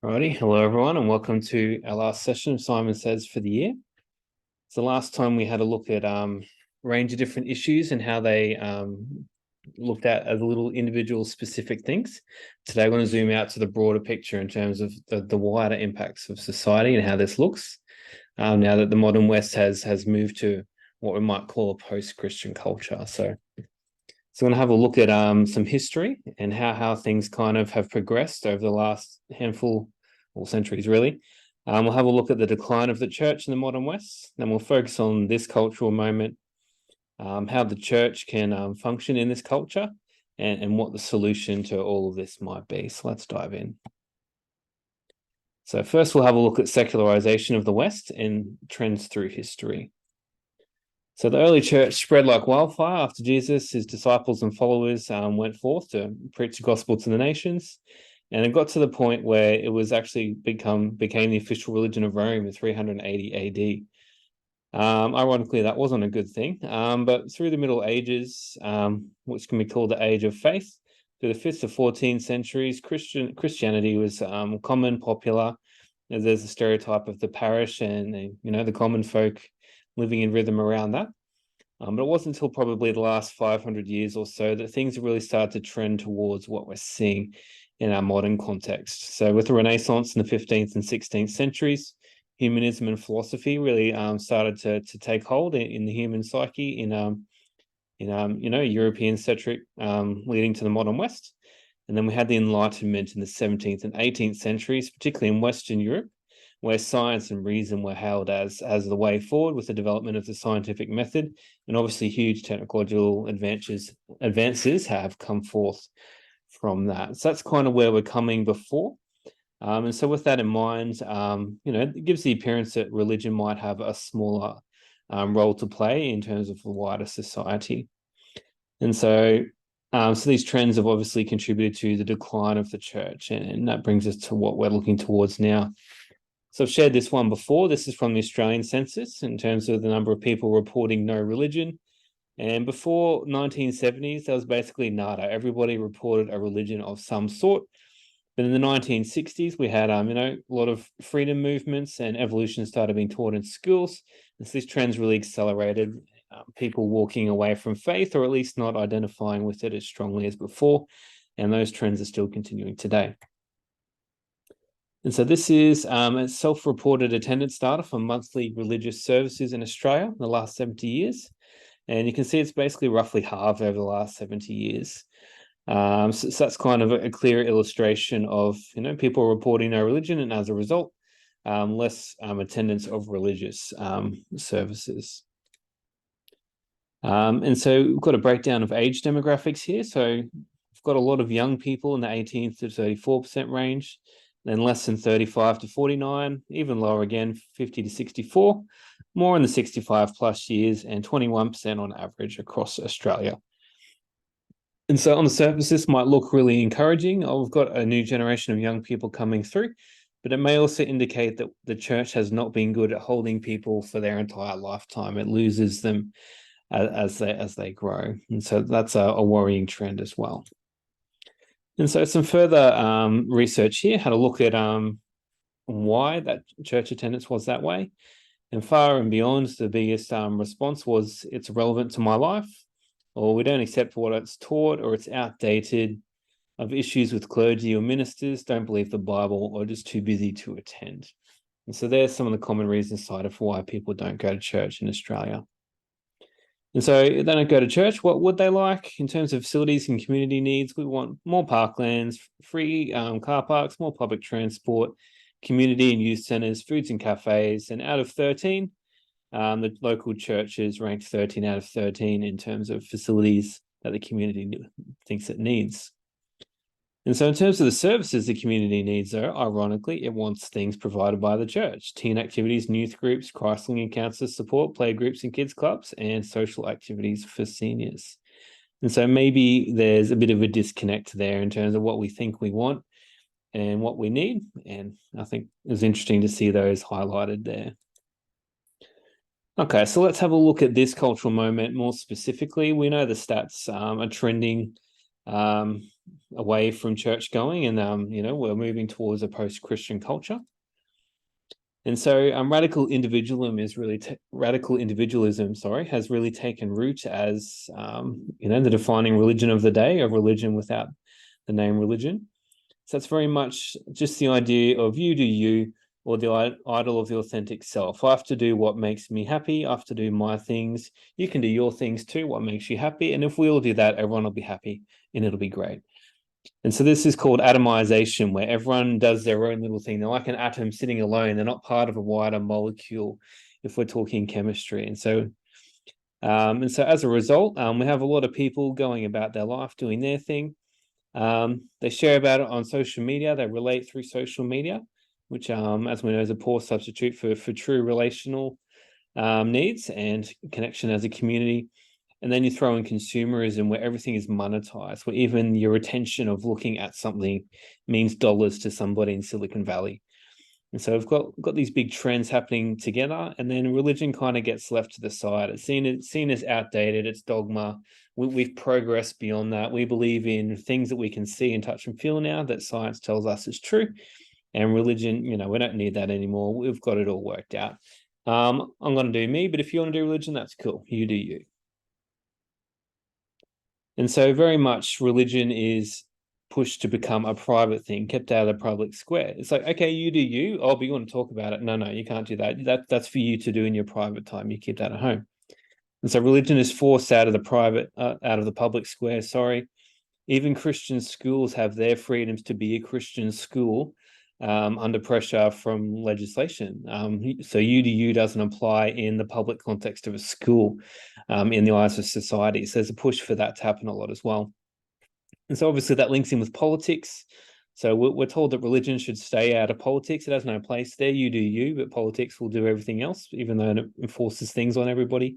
Alrighty, hello everyone, and welcome to our last session of Simon Says for the year. So last time we had a look at a range of different issues and how they looked at as little individual specific things. Today, we're going to zoom out to the broader picture in terms of the wider impacts of society and how this looks now that the modern West has moved to what we might call a post-Christian culture. So we're going to have a look at some history and how things kind of have progressed over the last handful or centuries, really. We'll have a look at the decline of the church in the modern West. Then we'll focus on this cultural moment, how the church can function in this culture, and what the solution to all of this might be. So let's dive in. So first, we'll have a look at secularization of the West and trends through history. So the early church spread like wildfire after Jesus, his disciples and followers went forth to preach the gospel to the nations. And it got to the point where it was actually became the official religion of Rome in 380 AD. Ironically, that wasn't a good thing. But through the Middle Ages, which can be called the Age of Faith, through the 5th to 14th centuries, Christianity was common, popular. There's a stereotype of the parish and the common folk living in rhythm around that. But it wasn't until probably the last 500 years or so that things really started to trend towards what we're seeing in our modern context. So with the Renaissance in the 15th and 16th centuries, humanism and philosophy really started to take hold in the human psyche in European-centric, leading to the modern West. And then we had the Enlightenment in the 17th and 18th centuries, particularly in Western Europe, where science and reason were hailed as the way forward with the development of the scientific method. And obviously huge technological advances have come forth from that. So that's kind of where we're coming before. And so with that in mind, it gives the appearance that religion might have a smaller role to play in terms of the wider society. And so these trends have obviously contributed to the decline of the church. And that brings us to what we're looking towards now. So I've shared this one before. This is from the Australian census in terms of the number of people reporting no religion. And before 1970s, there was basically nada. Everybody reported a religion of some sort. But in the 1960s, we had a lot of freedom movements and evolution started being taught in schools. And so these trends really accelerated, people walking away from faith, or at least not identifying with it as strongly as before. And those trends are still continuing today. And so this is a self-reported attendance data for monthly religious services in Australia in the last 70 years. And you can see it's basically roughly halved over the last 70 years. So that's kind of a clear illustration of, people reporting no religion and as a result, less attendance of religious services. And so we've got a breakdown of age demographics here. So we've got a lot of young people in the 18 to 34% range, then less than 35 to 49, even lower again, 50 to 64, more in the 65 plus years, and 21% on average across Australia. And so on the surface, this might look really encouraging. Oh, we've got a new generation of young people coming through, but it may also indicate that the church has not been good at holding people for their entire lifetime. It loses them as they grow. And so that's a worrying trend as well. And so some further research here had a look at why that church attendance was that way. And far and beyond, the biggest response was it's relevant to my life, or we don't accept what it's taught, or it's outdated, of issues with clergy or ministers, don't believe the Bible, or just too busy to attend. And so there's some of the common reasons cited for why people don't go to church in Australia. And so they don't go to church. What would they like in terms of facilities and community needs? We want more parklands, free car parks, more public transport, community and youth centres, foods and cafes. And out of 13, the local churches ranked 13 out of 13 in terms of facilities that the community thinks it needs. And so in terms of the services the community needs, though, ironically, it wants things provided by the church: teen activities, youth groups, counselling and counsellor support, play groups and kids clubs, and social activities for seniors. And so maybe there's a bit of a disconnect there in terms of what we think we want and what we need. And I think it's interesting to see those highlighted there. Okay, so let's have a look at this cultural moment more specifically. We know the stats are trending away from church going, and we're moving towards a post-Christian culture. And so radical individualism has really taken root as the defining religion of the day, a religion without the name religion. So that's very much just the idea of you do you, or the idol of the authentic self. I have to do what makes me happy. I have to do my things. You can do your things too, what makes you happy. And if we all do that, everyone will be happy and it'll be great. And so this is called atomization, where everyone does their own little thing. They're like an atom sitting alone. They're not part of a wider molecule if we're talking chemistry. And so as a result, we have a lot of people going about their life, doing their thing. They share about it on social media. They relate through social media, which, as we know, is a poor substitute for true relational needs and connection as a community. And then you throw in consumerism, where everything is monetized, where even your attention of looking at something means dollars to somebody in Silicon Valley. And so we've got these big trends happening together, and then religion kind of gets left to the side. It's seen as outdated. It's dogma. We've progressed beyond that. We believe in things that we can see and touch and feel now that science tells us is true. And religion, we don't need that anymore. We've got it all worked out. I'm going to do me, but if you want to do religion, that's cool. You do you. And so very much religion is pushed to become a private thing, kept out of the public square. It's like, okay, you do you. Oh, but you want to talk about it. No, you can't do that. That's for you to do in your private time. You keep that at home. And so religion is forced out of the public square, sorry. Even Christian schools have their freedoms to be a Christian school under pressure from legislation. So you to you doesn't apply in the public context of a school in the eyes of society. So there's a push for that to happen a lot as well. And so obviously that links in with politics. So we're told that religion should stay out of politics. It has no place there. You do you, but politics will do everything else, even though it enforces things on everybody.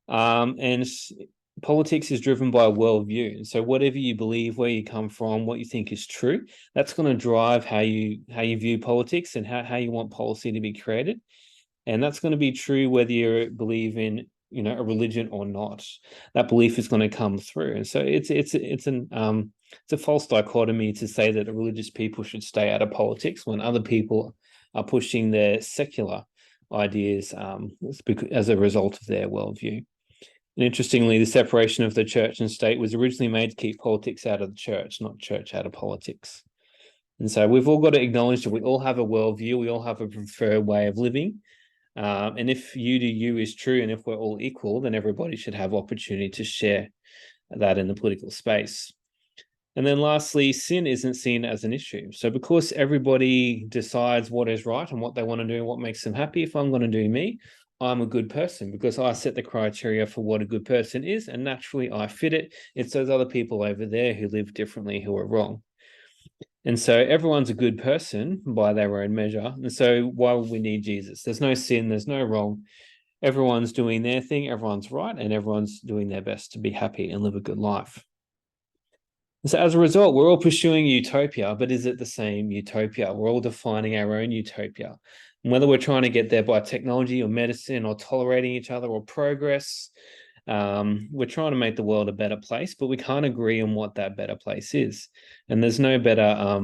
And politics is driven by a worldview. And so whatever you believe, where you come from, what you think is true, that's going to drive how you view politics and how you want policy to be created. And that's going to be true whether you believe in a religion or not. That belief is going to come through. And so it's a false dichotomy to say that religious people should stay out of politics when other people are pushing their secular ideas as a result of their worldview. And interestingly, the separation of the church and state was originally made to keep politics out of the church, not church out of politics. And so we've all got to acknowledge that we all have a worldview, we all have a preferred way of living. And if you do you is true, and if we're all equal, then everybody should have opportunity to share that in the political space. And then lastly, sin isn't seen as an issue. So because everybody decides what is right and what they want to do and what makes them happy, if I'm going to do me, I'm a good person because I set the criteria for what a good person is, and naturally I fit it. It's those other people over there who live differently who are wrong. And so everyone's a good person by their own measure. And so why would we need Jesus? There's no sin, there's no wrong. Everyone's doing their thing, everyone's right, and everyone's doing their best to be happy and live a good life. And so as a result, we're all pursuing utopia, but is it the same utopia? We're all defining our own utopia. And whether we're trying to get there by technology or medicine or tolerating each other or progress, we're trying to make the world a better place, but we can't agree on what that better place is. And there's no better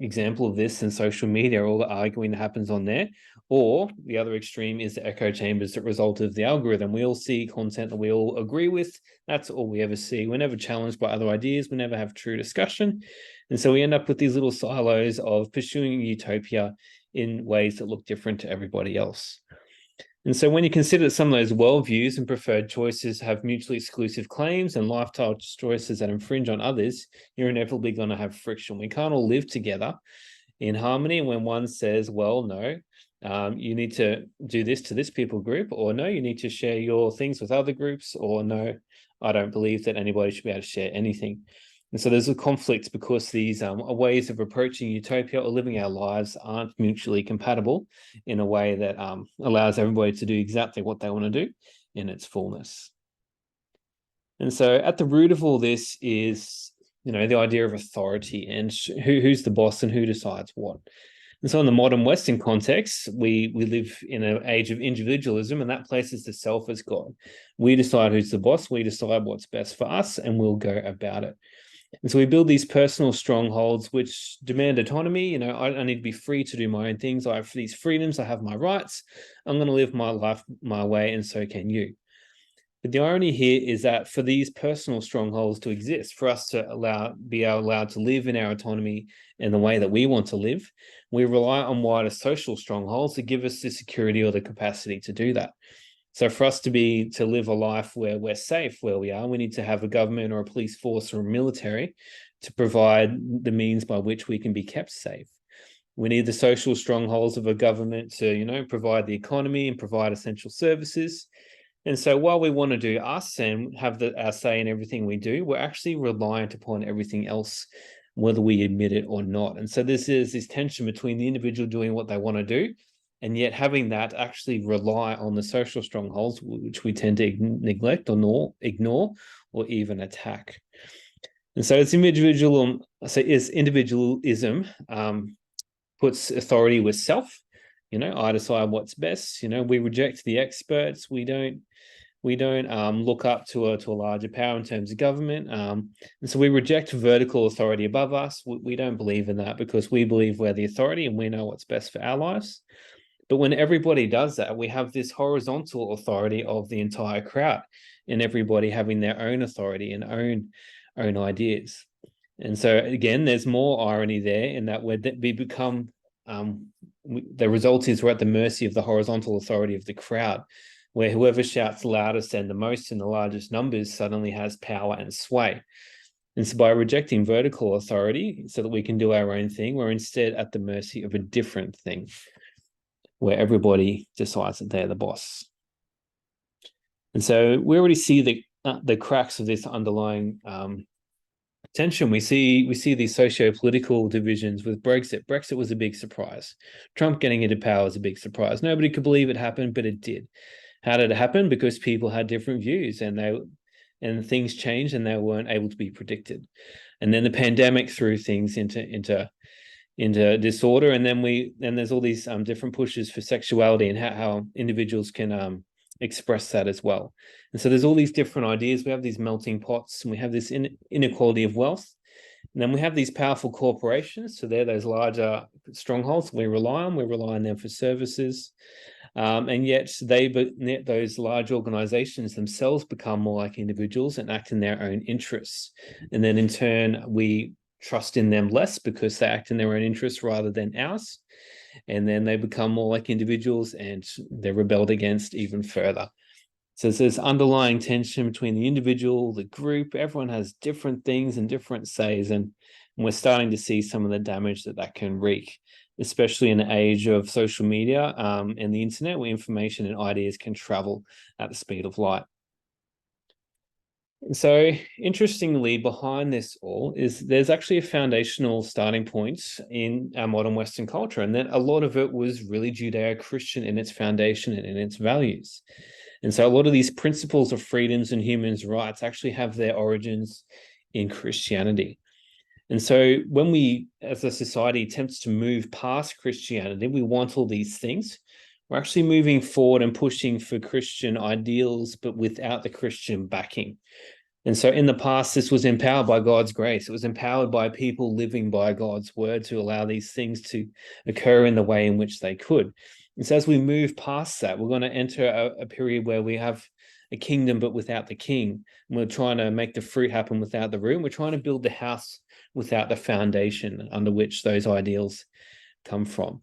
example of this than social media, all the arguing that happens on there. Or the other extreme is the echo chambers that result of the algorithm. We all see content that we all agree with. That's all we ever see. We're never challenged by other ideas. We never have true discussion. And so we end up with these little silos of pursuing utopia in ways that look different to everybody else. And so when you consider that some of those worldviews and preferred choices have mutually exclusive claims and lifestyle choices that infringe on others, you're inevitably going to have friction. We can't all live together in harmony when one says, well, no, you need to do this to this people group, or no, you need to share your things with other groups, or no, I don't believe that anybody should be able to share anything. And so there's a conflict because these ways of approaching utopia or living our lives aren't mutually compatible in a way that allows everybody to do exactly what they want to do in its fullness. And so at the root of all this is, the idea of authority and who's the boss and who decides what. And so in the modern Western context, we live in an age of individualism, and that places the self as God. We decide who's the boss, we decide what's best for us, and we'll go about it. And so we build these personal strongholds which demand autonomy. You know, I need to be free to do my own things. I have these freedoms. I have my rights. I'm going to live my life my way, and so can you. But the irony here is that for these personal strongholds to exist, for us to be allowed to live in our autonomy in the way that we want to live, we rely on wider social strongholds to give us the security or the capacity to do that. So for us to live a life where we're safe where we are, we need to have a government or a police force or a military to provide the means by which we can be kept safe. We need the social strongholds of a government to, you know, provide the economy and provide essential services. And so while we want to do us and have our say in everything we do, we're actually reliant upon everything else, whether we admit it or not. And so this is this tension between the individual doing what they want to do, and yet having that actually rely on the social strongholds, which we tend to neglect or ignore or even attack. And so as individualism puts authority with self. You know, I decide what's best. You know, we reject the experts. We don't look up to a larger power in terms of government. And so we reject vertical authority above us. We don't believe in that because we believe we're the authority and we know what's best for our lives. But when everybody does that, we have this horizontal authority of the entire crowd, and everybody having their own authority and own ideas. And so again, there's more irony there in that we become the result is we're at the mercy of the horizontal authority of the crowd, where whoever shouts loudest and the most in the largest numbers suddenly has power and sway. And so by rejecting vertical authority so that we can do our own thing, we're instead at the mercy of a different thing, where everybody decides that they're the boss. And so we already see the cracks of this underlying tension. We see these socio-political divisions with Brexit. Brexit was a big surprise. Trump getting into power was a big surprise. Nobody could believe it happened, but it did. How did it happen? Because people had different views, and things changed, and they weren't able to be predicted. And then the pandemic threw things into disorder, and then there's all these different pushes for sexuality and how individuals can express that as well. And so there's all these different ideas. We have these melting pots, and we have this inequality of wealth. And then we have these powerful corporations. So they're those larger strongholds we rely on. We rely on them for services. And yet those large organizations themselves become more like individuals and act in their own interests. And then in turn, we trust in them less because they act in their own interests rather than ours. And then they become more like individuals and they're rebelled against even further. So there's this underlying tension between the individual, the group. Everyone has different things and different says, and we're starting to see some of the damage that can wreak, especially in the age of social media and the internet, where information and ideas can travel at the speed of light. So interestingly, behind this all is there's actually a foundational starting point in our modern Western culture, and that a lot of it was really Judeo-Christian in its foundation and in its values. And so a lot of these principles of freedoms and human rights actually have their origins in Christianity. And so when we, as a society, attempts to move past Christianity, we want all these things. We're actually moving forward and pushing for Christian ideals, but without the Christian backing. And so in the past, this was empowered by God's grace. It was empowered by people living by God's word to allow these things to occur in the way in which they could. And so as we move past that, we're going to enter a period where we have a kingdom, but without the king. And we're trying to make the fruit happen without the root. We're trying to build the house without the foundation under which those ideals come from.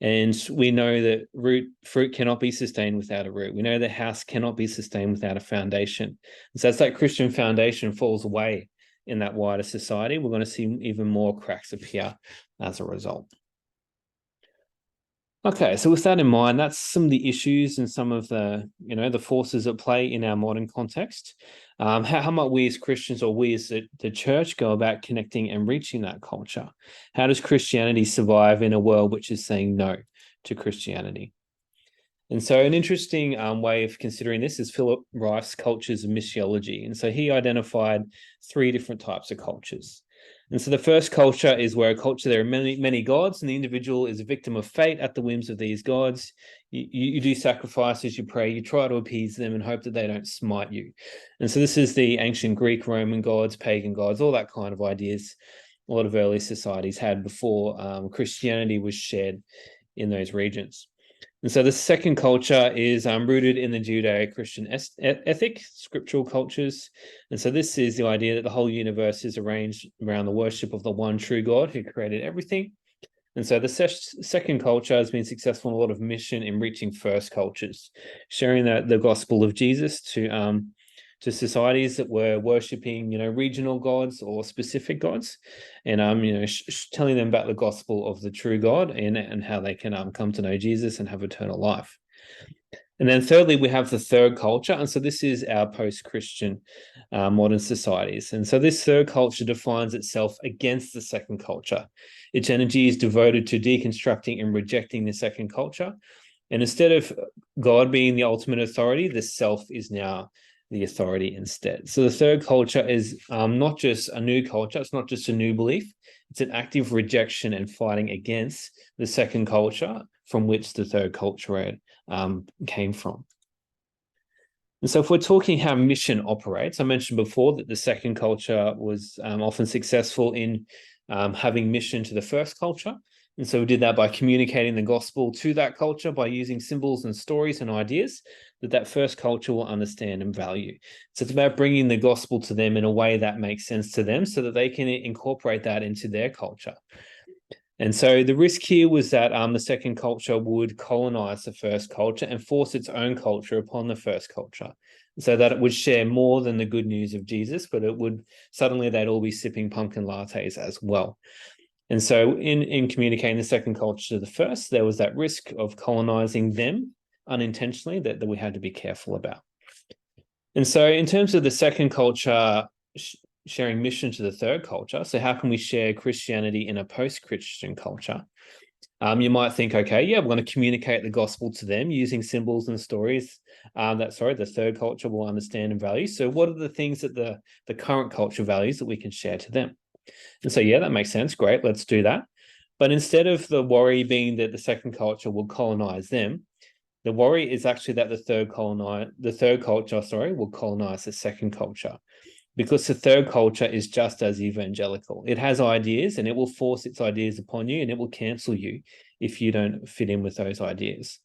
And we know that fruit cannot be sustained without a root. We know the house cannot be sustained without a foundation. And so as that Christian foundation falls away in that wider society, we're going to see even more cracks appear as a result. Okay, so with that in mind, that's some of the issues and some of the, the forces at play in our modern context. How might we as Christians or we as the church go about connecting and reaching that culture? How does Christianity survive in a world which is saying no to Christianity? And so an interesting way of considering this is Philip Rife's cultures of missiology. And so he identified 3 different types of cultures. And so the first culture is where a culture there are many, many gods, and the individual is a victim of fate at the whims of these gods. You do sacrifices, you pray, you try to appease them and hope that they don't smite you. And so this is the ancient Greek, Roman gods, pagan gods, all that kind of ideas a lot of early societies had before Christianity was shared in those regions. And so the second culture is rooted in the Judeo-Christian ethic, scriptural cultures. And so this is the idea that the whole universe is arranged around the worship of the one true God who created everything. And so the second culture has been successful in a lot of mission in reaching first cultures, sharing the gospel of Jesus to societies that were worshipping, regional gods or specific gods, and telling them about the gospel of the true God and how they can come to know Jesus and have eternal life. And then thirdly, we have the third culture. And so this is our post-Christian modern societies. And so this third culture defines itself against the second culture. Its energy is devoted to deconstructing and rejecting the second culture. And instead of God being the ultimate authority, the self is now the authority instead. So the third culture is not just a new culture. It's not just a new belief. It's an active rejection and fighting against the second culture from which the third culture came from. And so if we're talking how mission operates, I mentioned before that the second culture was often successful in having mission to the first culture. And so we did that by communicating the gospel to that culture by using symbols and stories and ideas that first culture will understand and value. So it's about bringing the gospel to them in a way that makes sense to them so that they can incorporate that into their culture. And so the risk here was that the second culture would colonize the first culture and force its own culture upon the first culture, so that it would share more than the good news of Jesus, but it would suddenly they'd all be sipping pumpkin lattes as well. And so in communicating the second culture to the first, there was that risk of colonizing them unintentionally that we had to be careful about. And so in terms of the second culture sharing mission to the third culture, so how can we share Christianity in a post-Christian culture? You might think, okay, yeah, we're going to communicate the gospel to them using symbols and stories the third culture will understand and value. So what are the things that the current culture values that we can share to them? And so, yeah, that makes sense. Great, let's do that. But instead of the worry being that the second culture will colonize them, the worry is actually that the third culture will colonize the second culture, because the third culture is just as evangelical. It has ideas and it will force its ideas upon you and it will cancel you if you don't fit in with those ideas.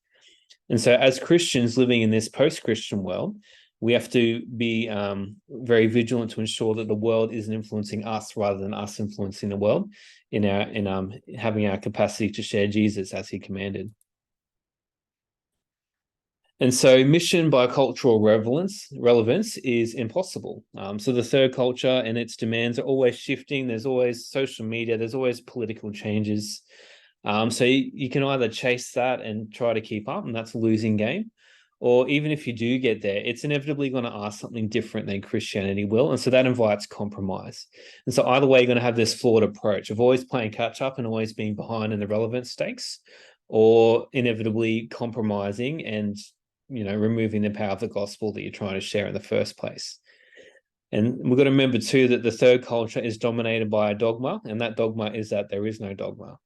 And so as Christians living in this post-Christian world, we have to be very vigilant to ensure that the world isn't influencing us rather than us influencing the world in having our capacity to share Jesus as he commanded. And so mission by cultural relevance is impossible. So the third culture and its demands are always shifting. There's always social media. There's always political changes. So you can either chase that and try to keep up, and that's a losing game. Or even if you do get there, it's inevitably going to ask something different than Christianity will. And so that invites compromise. And so either way, you're going to have this flawed approach of always playing catch up and always being behind in the relevant stakes, or inevitably compromising and removing the power of the gospel that you're trying to share in the first place. And we've got to remember too that the third culture is dominated by a dogma, and that dogma is that there is no dogma.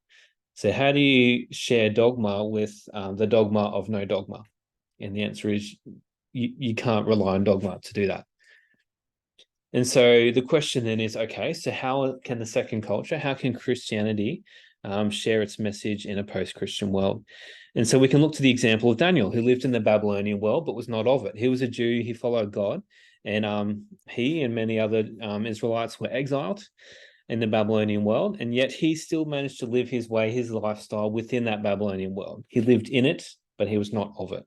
So how do you share dogma with the dogma of no dogma? And the answer is you can't rely on dogma to do that. And so the question then is, okay, so how can the second culture, how can Christianity share its message in a post-Christian world? And so we can look to the example of Daniel, who lived in the Babylonian world, but was not of it. He was a Jew, he followed God, and he and many other Israelites were exiled in the Babylonian world, and yet he still managed to live his lifestyle within that Babylonian world. He lived in it, but he was not of it.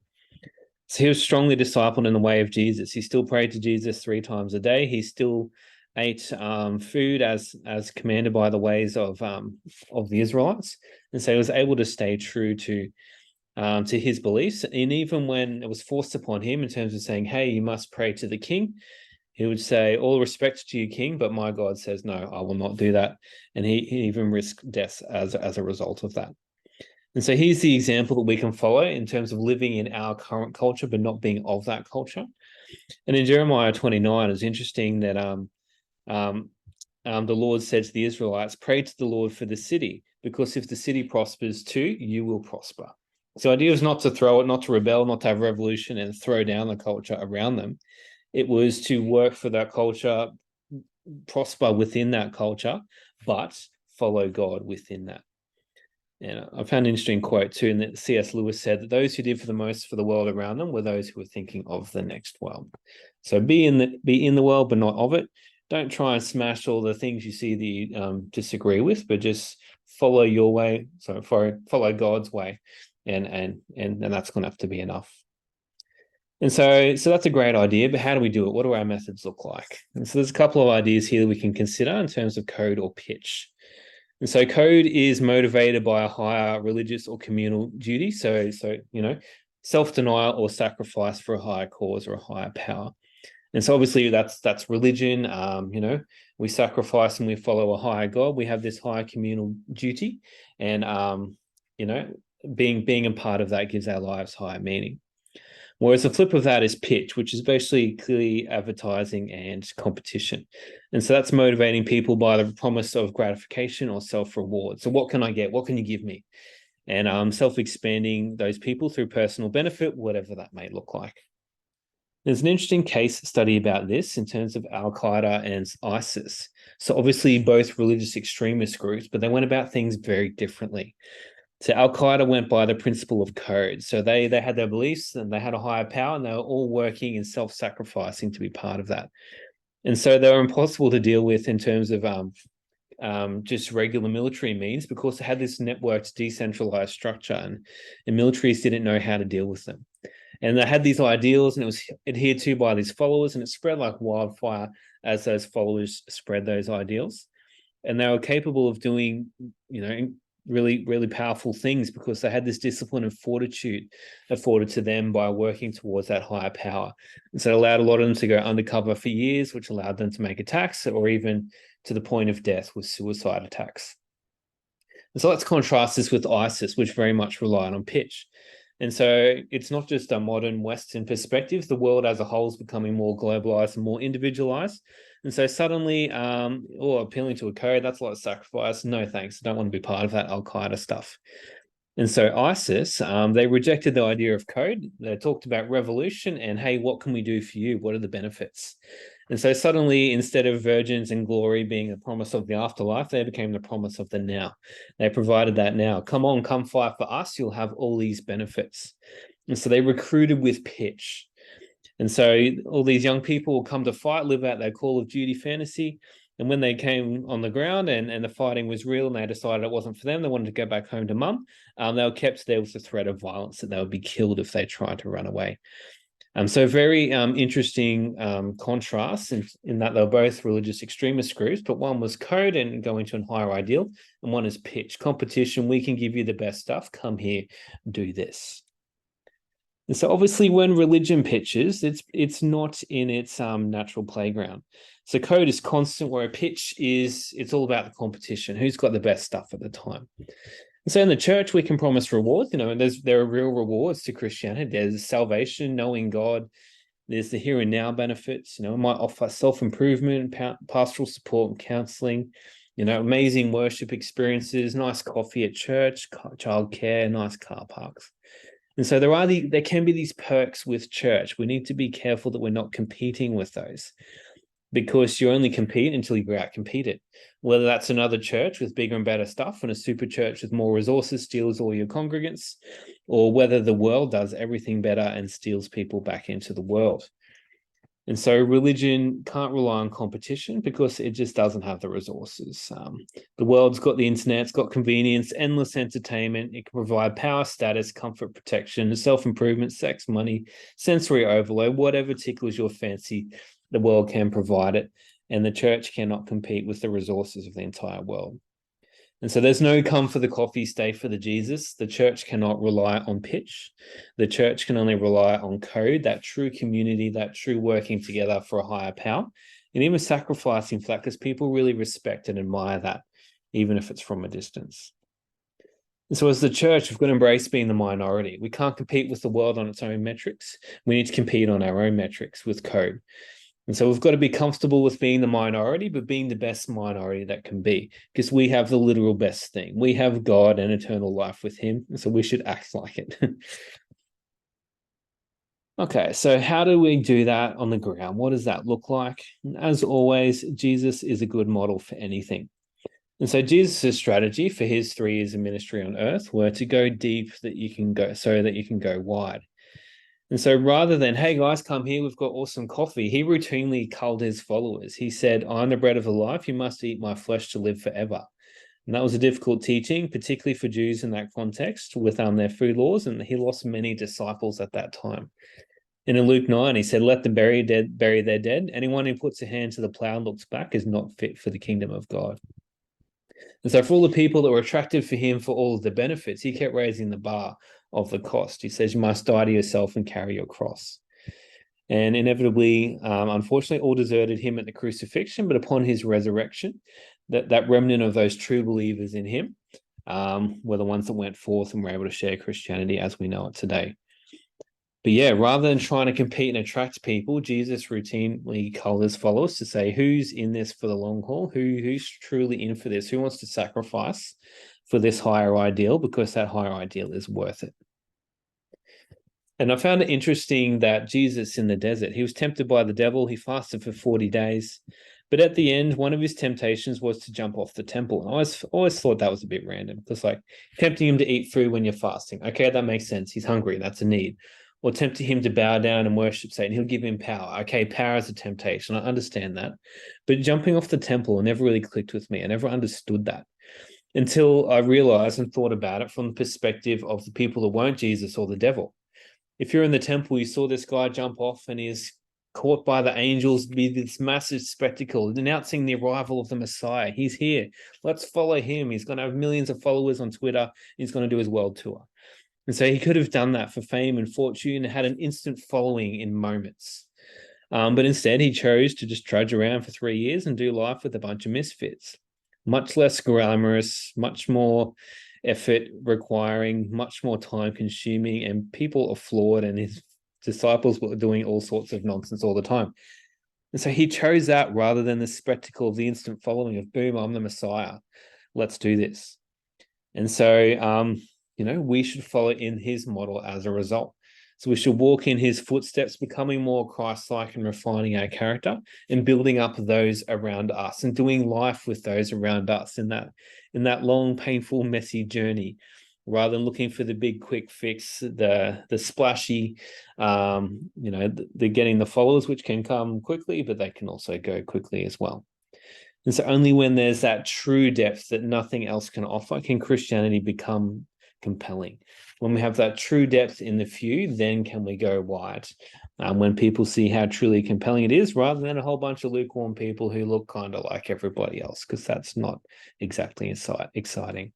So he was strongly discipled in the way of Jesus. He still prayed to Jesus 3 times a day. He still ate food as commanded by the ways of the Israelites, and so he was able to stay true to his beliefs. And even when it was forced upon him in terms of saying, "Hey, you must pray to the king," he would say, "All respect to you, king, but my God says no, I will not do that." And he even risked death as a result of that. And so here's the example that we can follow in terms of living in our current culture, but not being of that culture. And in Jeremiah 29, it's interesting that the Lord said to the Israelites, "Pray to the Lord for the city, because if the city prospers too, you will prosper." So the idea was not to throw it, not to rebel, not to have revolution and throw down the culture around them. It was to work for that culture, prosper within that culture, but follow God within that. And I found an interesting quote too, and that C.S. Lewis said that those who did for the most for the world around them were those who were thinking of the next world. So be in the world, but not of it. Don't try and smash all the things you see that you disagree with, but just follow your way. So follow God's way, and that's going to have to be enough. And so that's a great idea, but how do we do it? What do our methods look like? And so there's a couple of ideas here that we can consider in terms of code or pitch. And so code is motivated by a higher religious or communal duty. So self-denial or sacrifice for a higher cause or a higher power. And so obviously that's religion. We sacrifice and we follow a higher God. We have this higher communal duty, and being a part of that gives our lives higher meaning. Whereas the flip of that is pitch, which is basically clearly advertising and competition. And so that's motivating people by the promise of gratification or self-reward. So what can I get? What can you give me? And self-expanding those people through personal benefit, whatever that may look like. There's an interesting case study about this in terms of Al-Qaeda and ISIS. So obviously both religious extremist groups, but they went about things very differently. So Al-Qaeda went by the principle of code. So they had their beliefs and they had a higher power, and they were all working and self-sacrificing to be part of that. And so they were impossible to deal with in terms of just regular military means, because they had this networked decentralized structure, and militaries didn't know how to deal with them. And they had these ideals, and it was adhered to by these followers, and it spread like wildfire as those followers spread those ideals. And they were capable of doing, really, really powerful things because they had this discipline and fortitude afforded to them by working towards that higher power. And so it allowed a lot of them to go undercover for years, which allowed them to make attacks, or even to the point of death with suicide attacks. And so let's contrast this with ISIS, which very much relied on pitch. And so it's not just a modern Western perspective. The world as a whole is becoming more globalized and more individualized. And so suddenly, appealing to a code, that's a lot of sacrifice. No, thanks. I don't want to be part of that Al-Qaeda stuff. And so ISIS, they rejected the idea of code. They talked about revolution and, hey, what can we do for you? What are the benefits? And so suddenly, instead of virgins and glory being a promise of the afterlife, they became the promise of the now. They provided that now. Come on, come fight for us. You'll have all these benefits. And so they recruited with pitch. And so all these young people will come to fight, live out their Call of Duty fantasy. And when they came on the ground and the fighting was real and they decided it wasn't for them, they wanted to go back home to mum, they were kept there with the threat of violence, that they would be killed if they tried to run away. So very interesting contrast in that they were both religious extremist groups, but one was code and going to a higher ideal, and one is pitch, competition. We can give you the best stuff. Come here, do this. And so obviously when religion pitches, it's not in its natural playground. So code is constant, where a pitch it's all about the competition. Who's got the best stuff at the time? And so in the church, we can promise rewards, and there are real rewards to Christianity. There's salvation, knowing God. There's the here and now benefits. It might offer self-improvement, pastoral support and counseling, amazing worship experiences, nice coffee at church, childcare, nice car parks. And so there can be these perks with church. We need to be careful that we're not competing with those, because you only compete until you out-compete it. Whether that's another church with bigger and better stuff and a super church with more resources steals all your congregants, or whether the world does everything better and steals people back into the world. And so religion can't rely on competition because it just doesn't have the resources. The world's got the internet, it's got convenience, endless entertainment. It can provide power, status, comfort, protection, self-improvement, sex, money, sensory overload, whatever tickles your fancy, the world can provide it. And the church cannot compete with the resources of the entire world. And so there's no come for the coffee, stay for the Jesus. The church cannot rely on pitch. The church can only rely on code, that true community, that true working together for a higher power, and even sacrificing for that, because people really respect and admire that, even if it's from a distance. And so as the church, we've got to embrace being the minority. We can't compete with the world on its own metrics. We need to compete on our own metrics with code. And so we've got to be comfortable with being the minority, but being the best minority that can be, because we have the literal best thing. We have God and eternal life with him, so we should act like it. Okay, so how do we do that on the ground? What does that look like? As always, Jesus is a good model for anything. And so Jesus' strategy for his 3 years of ministry on earth were to go deep that you can go so that you can go wide. And so rather than, hey guys, come here, we've got awesome coffee, he routinely culled his followers. He said, I'm the bread of the life, you must eat my flesh to live forever. And that was a difficult teaching, particularly for Jews in that context with their food laws, and he lost many disciples at that time. And in Luke 9, he said, let the bury their dead. Anyone who puts a hand to the plow and looks back is not fit for the kingdom of God. And so for all the people that were attracted for him for all of the benefits, he kept raising the bar of the cost. He says, you must die to yourself and carry your cross. And inevitably, unfortunately, all deserted him at the crucifixion, but upon his resurrection, that remnant of those true believers in him were the ones that went forth and were able to share Christianity as we know it today. But yeah, rather than trying to compete and attract people, Jesus routinely called his followers to say, who's in this for the long haul? Who's truly in for this? Who wants to sacrifice for this higher ideal? Because that higher ideal is worth it. And I found it interesting that Jesus in the desert, he was tempted by the devil. He fasted for 40 days. But at the end, one of his temptations was to jump off the temple. And I always thought that was a bit random because, like, tempting him to eat food when you're fasting. Okay, that makes sense. He's hungry. That's a need. Or tempting him to bow down and worship Satan. He'll give him power. Okay, power is a temptation. I understand that. But jumping off the temple never really clicked with me. I never understood that until I realized and thought about it from the perspective of the people that weren't Jesus or the devil. If you're in the temple, you saw this guy jump off and he's caught by the angels, be this massive spectacle, announcing the arrival of the Messiah. He's here. Let's follow him. He's going to have millions of followers on Twitter. He's going to do his world tour. And so he could have done that for fame and fortune and had an instant following in moments. But instead, he chose to just trudge around for 3 years and do life with a bunch of misfits. Much less glamorous, much more effort requiring, much more time consuming, and people are flawed, and his disciples were doing all sorts of nonsense all the time. And so he chose that rather than the spectacle of the instant following of, boom, I'm the Messiah. Let's do this. And so, we should follow in his model as a result. So we should walk in his footsteps, becoming more Christ-like and refining our character and building up those around us and doing life with those around us in that long, painful, messy journey, rather than looking for the big quick fix, the splashy, the getting the followers, which can come quickly, but they can also go quickly as well. And so only when there's that true depth that nothing else can offer can Christianity become compelling. When we have that true depth in the few, then can we go wide. When people see how truly compelling it is, rather than a whole bunch of lukewarm people who look kind of like everybody else, because that's not exactly exciting.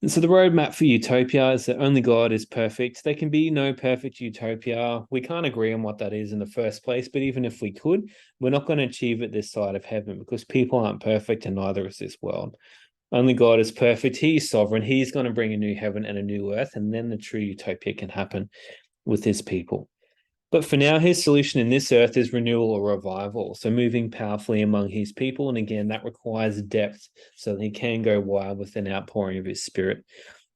And so the roadmap for utopia is that only God is perfect. There can be no perfect utopia. We can't agree on what that is in the first place, but even if we could, we're not going to achieve it this side of heaven because people aren't perfect and neither is this world. Only God is perfect. He's sovereign. He's going to bring a new heaven and a new earth, and then the true utopia can happen with his people. But for now, his solution in this earth is renewal or revival. So moving powerfully among his people. And again, that requires depth so that he can go wild with an outpouring of his spirit.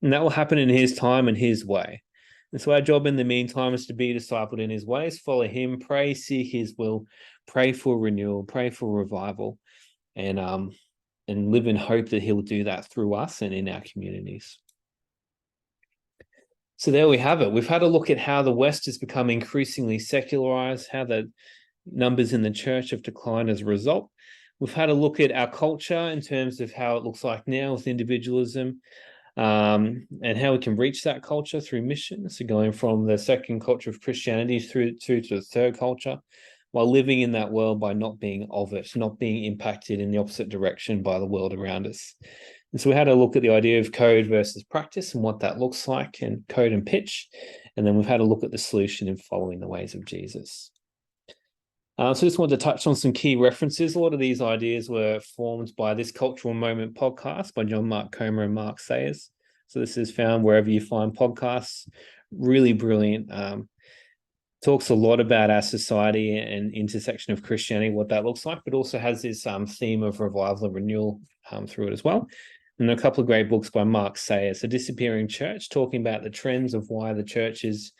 And that will happen in his time and his way. And so our job in the meantime is to be discipled in his ways, follow him, pray, seek his will, pray for renewal, pray for revival, and live in hope that he'll do that through us and in our communities. So there we have it. We've had a look at how the West has become increasingly secularized, how the numbers in the church have declined as a result. We've had a look at our culture in terms of how it looks like now with individualism, and how we can reach that culture through mission. So going from the second culture of Christianity through to the third culture, while living in that world by not being of it, not being impacted in the opposite direction by the world around us. And so we had a look at the idea of code versus practice and what that looks like, and code and pitch. And then we've had a look at the solution in following the ways of Jesus. So just wanted to touch on some key references. A lot of these ideas were formed by this Cultural Moment podcast by John Mark Comer and Mark Sayers. So this is found wherever you find podcasts. Really brilliant talks a lot about our society and intersection of Christianity, what that looks like, but also has this theme of revival and renewal through it as well. And a couple of great books by Mark Sayers, A Disappearing Church, talking about the trends of why the church is,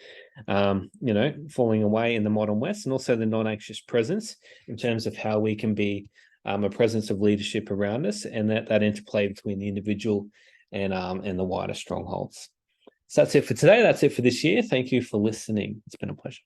falling away in the modern West, and also the non-anxious presence in terms of how we can be a presence of leadership around us, and that interplay between the individual and the wider strongholds. So that's it for today. That's it for this year. Thank you for listening. It's been a pleasure.